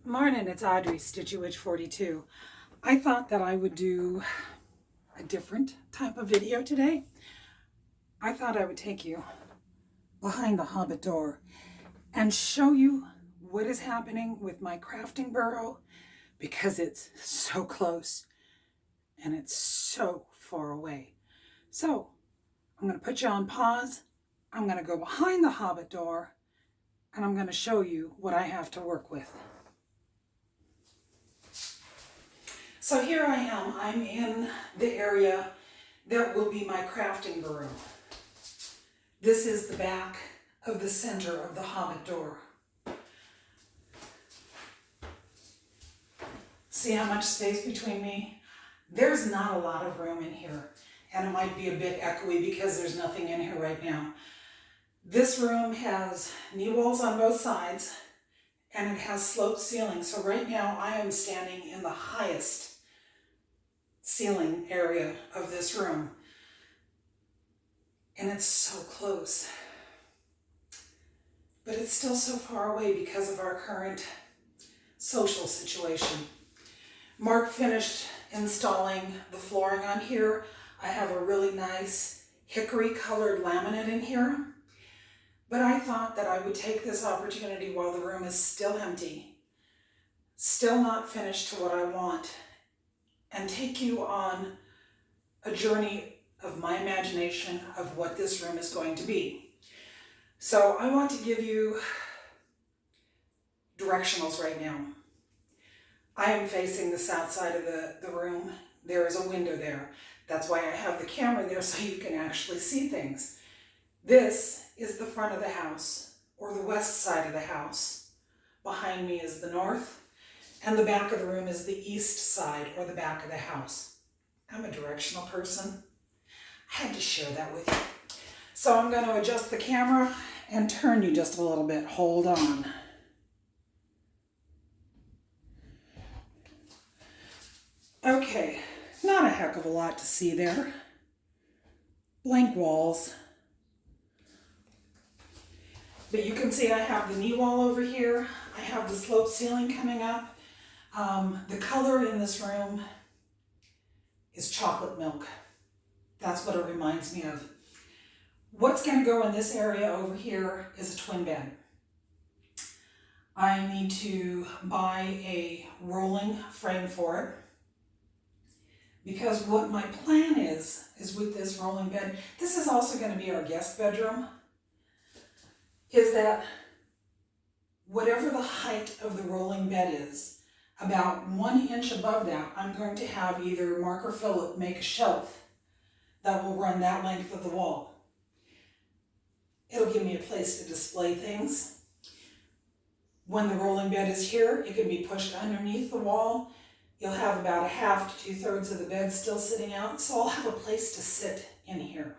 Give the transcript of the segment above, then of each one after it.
Morning, it's Audrey, Stitchy Witch 42. I thought that I would do a different type of video today. I thought I would take you behind the Hobbit door and show you what is happening with my crafting burrow, because it's so close and it's so far away. So I'm going to put you on pause. I'm going to go behind the Hobbit door and I'm going to show you what I have to work with. So here I am. I'm in the area that will be my crafting burrow. This is the back of the center of the Hobbit door. See how much space between me? There's not a lot of room in here, and it might be a bit echoey because there's nothing in here right now. This room has knee walls on both sides, and it has sloped ceilings. So right now I am standing in the highest ceiling area of this room, and it's so close, but it's still so far away because of our current social situation. Mark finished installing the flooring on here. I have a really nice hickory colored laminate in here, but I thought that I would take this opportunity while the room is still empty, still not finished to what I want, and take you on a journey of my imagination of what this room is going to be. So I want to give you directionals right now. I am facing the south side of the room. There is a window there. That's why I have the camera there, so you can actually see things. This is the front of the house, or the west side of the house. Behind me is the north, and the back of the room is the east side, or the back of the house. I'm a directional person. I had to share that with you. So I'm going to adjust the camera and turn you just a little bit. Hold on. Okay, not a heck of a lot to see there. Blank walls. But you can see I have the knee wall over here. I have the sloped ceiling coming up. The color in this room is chocolate milk. That's what it reminds me of. What's going to go in this area over here is a twin bed. I need to buy a rolling frame for it, because what my plan is with this rolling bed, this is also going to be our guest bedroom, is that whatever the height of the rolling bed is, about 1 inch above that, I'm going to have either Mark or Philip make a shelf that will run that length of the wall. It'll give me a place to display things. When the rolling bed is here, it can be pushed underneath the wall. You'll have about a half to 2/3 of the bed still sitting out, so I'll have a place to sit in here.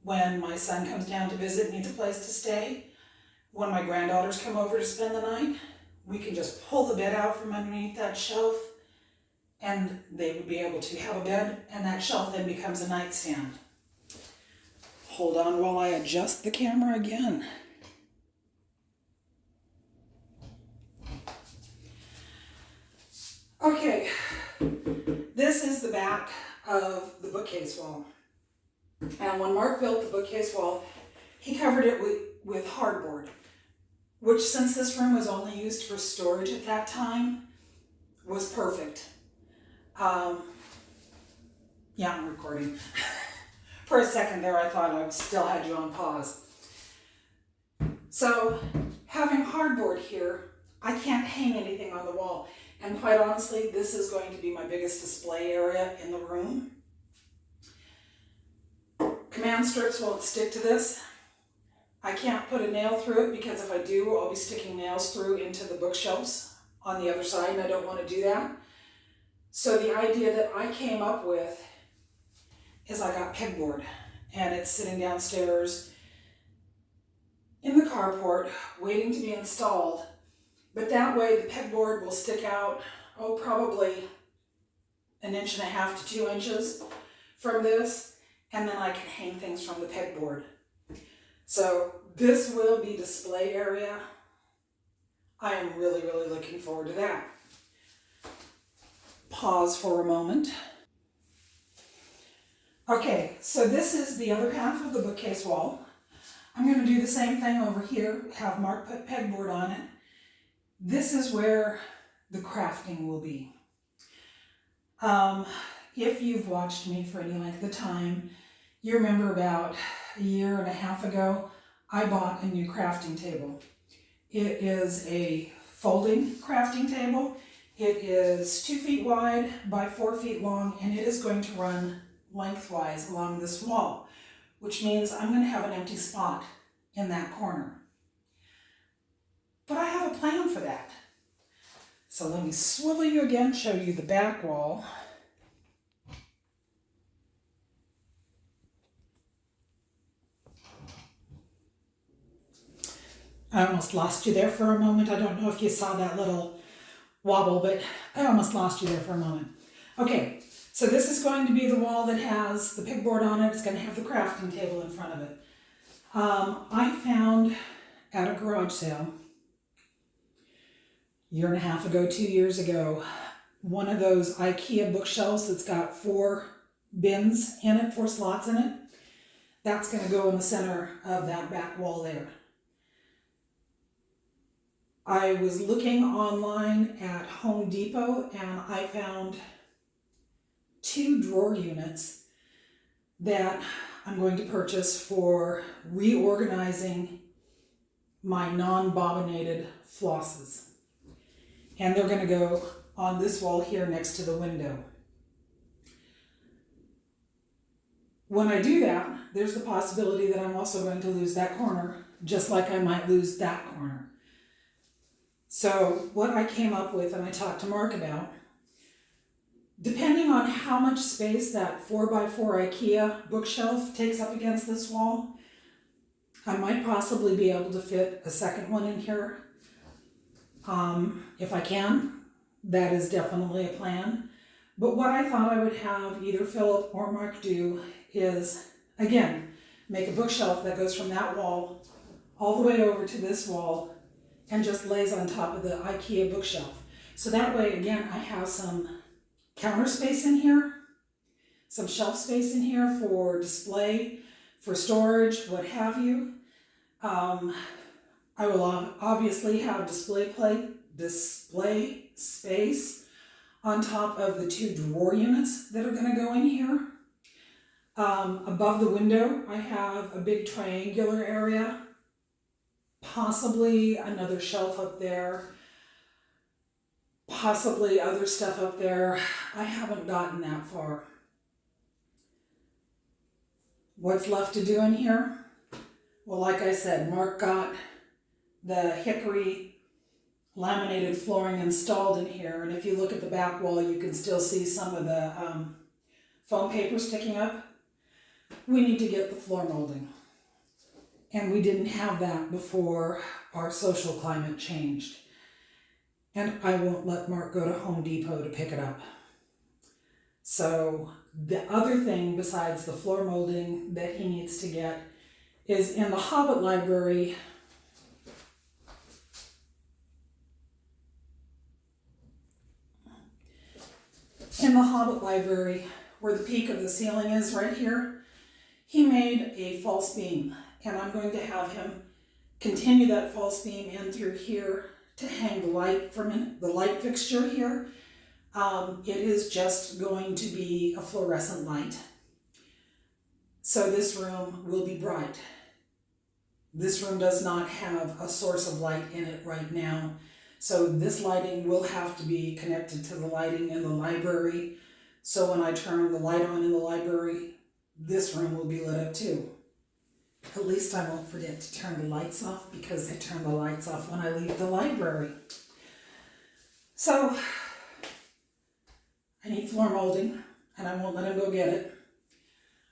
When my son comes down to visit, needs a place to stay, when my granddaughters come over to spend the night, we can just pull the bed out from underneath that shelf, and they would be able to have a bed, and that shelf then becomes a nightstand. Hold on while I adjust the camera again. Okay, this is the back of the bookcase wall. And when Mark built the bookcase wall, he covered it with hardboard, which, since this room was only used for storage at that time, was perfect. Yeah, I'm recording. For a second there, I thought I still had you on pause. So, having hardboard here, I can't hang anything on the wall. And quite honestly, this is going to be my biggest display area in the room. Command strips won't stick to this. I can't put a nail through it, because if I do, I'll be sticking nails through into the bookshelves on the other side, and I don't want to do that. So the idea that I came up with is I got pegboard, and it's sitting downstairs in the carport waiting to be installed. But that way the pegboard will stick out, probably 1.5 to 2 inches from this, and then I can hang things from the pegboard. So this will be display area. I am really, really looking forward to that. Pause for a moment. Okay, so this is the other half of the bookcase wall. I'm going to do the same thing over here, have Mark put pegboard on it. This is where the crafting will be. If you've watched me for any length of time, you remember about a year and a half ago, I bought a new crafting table. It is a folding crafting table. It is 2 feet wide by 4 feet long, and it is going to run lengthwise along this wall, which means I'm going to have an empty spot in that corner. But I have a plan for that. So let me swivel you again, show you the back wall. I almost lost you there for a moment. I don't know if you saw that little wobble, but I almost lost you there for a moment. Okay, so this is going to be the wall that has the pegboard on it. It's going to have the crafting table in front of it. I found at a garage sale a year and a half ago, 2 years ago, one of those IKEA bookshelves that's got 4 bins in it, 4 slots in it. That's going to go in the center of that back wall there. I was looking online at Home Depot and I found 2 drawer units that I'm going to purchase for reorganizing my non-bobbinated flosses. And they're going to go on this wall here next to the window. When I do that, there's the possibility that I'm also going to lose that corner, just like I might lose that corner. So what I came up with, and I talked to Mark about, depending on how much space that 4x4 IKEA bookshelf takes up against this wall, I might possibly be able to fit a second one in here. If I can, that is definitely a plan. But what I thought I would have either Philip or Mark do is, again, make a bookshelf that goes from that wall all the way over to this wall and just lays on top of the IKEA bookshelf. So that way, again, I have some counter space in here, some shelf space in here for display, for storage, what have you. I will obviously have display space on top of the 2 drawer units that are going to go in here. Above the window, I have a big triangular area, possibly another shelf up there, possibly other stuff up there. I haven't gotten that far. What's left to do in here? Well, like I said, Mark got the hickory laminated flooring installed in here, and if you look at the back wall, you can still see some of the foam paper sticking up. We need to get the floor molding. And we didn't have that before our social climate changed. And I won't let Mark go to Home Depot to pick it up. So the other thing besides the floor molding that he needs to get is in the Hobbit library. In the Hobbit library, where the peak of the ceiling is right here, he made a false beam. And I'm going to have him continue that false beam in through here to hang the light from the light fixture here. It is just going to be a fluorescent light. So this room will be bright. This room does not have a source of light in it right now. So this lighting will have to be connected to the lighting in the library. So when I turn the light on in the library, this room will be lit up too. At least I won't forget to turn the lights off, because I turn the lights off when I leave the library. So I need floor molding, and I won't let him go get it.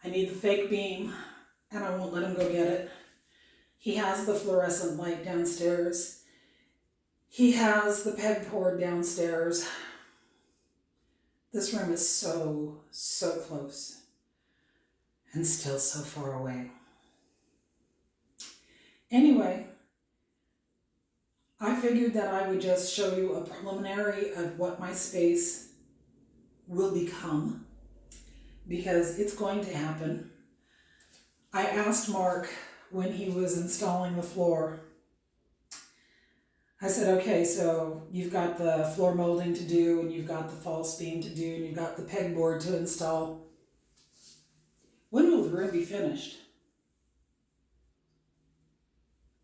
I need the fake beam, and I won't let him go get it. He has the fluorescent light downstairs. He has the pegboard downstairs. This room is so, so close, and still so far away. Anyway, I figured that I would just show you a preliminary of what my space will become, because it's going to happen. I asked Mark when he was installing the floor, I said, okay, so you've got the floor molding to do, and you've got the false beam to do, and you've got the pegboard to install. When will the room be finished?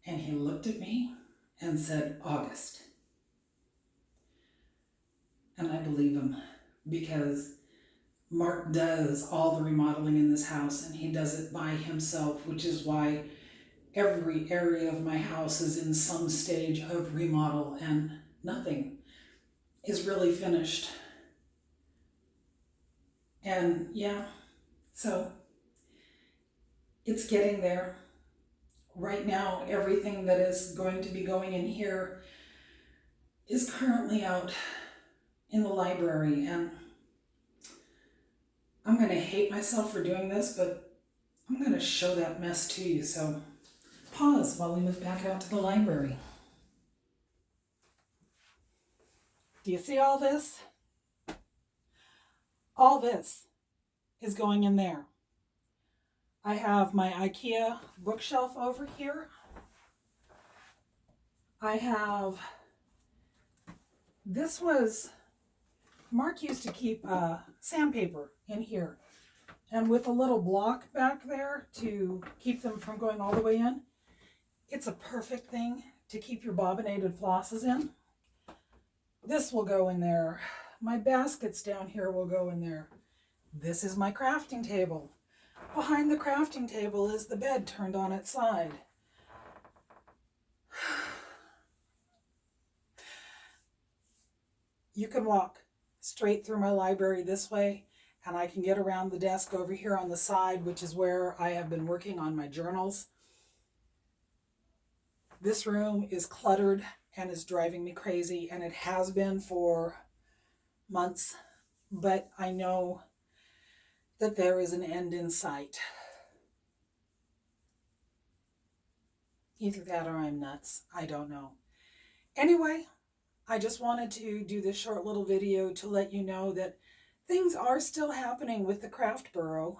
And he looked at me and said, August. And I believe him, because Mark does all the remodeling in this house, and he does it by himself, which is why every area of my house is in some stage of remodel, and nothing is really finished. And yeah, so it's getting there. Right now, everything that is going to be going in here is currently out in the library, and I'm going to hate myself for doing this, but I'm going to show that mess to you. So pause while we move back out to the library. Do you see all this? All this is going in there. I have my IKEA bookshelf over here. I have, this was, Mark used to keep sandpaper in here, and with a little block back there to keep them from going all the way in. It's a perfect thing to keep your bobbinated flosses in. This will go in there. My baskets down here will go in there. This is my crafting table. Behind the crafting table is the bed turned on its side. You can walk straight through my library this way, and I can get around the desk over here on the side, which is where I have been working on my journals. This room is cluttered and is driving me crazy, and it has been for months, but I know that there is an end in sight. Either that or I'm nuts. I don't know. Anyway, I just wanted to do this short little video to let you know that things are still happening with the craft burrow.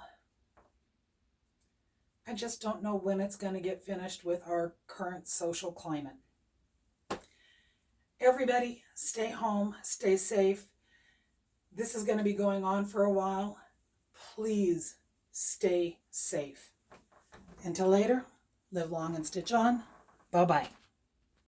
I just don't know when it's going to get finished with our current social climate. Everybody, stay home, stay safe. This is going to be going on for a while. Please stay safe. Until later, live long and stitch on. Bye-bye.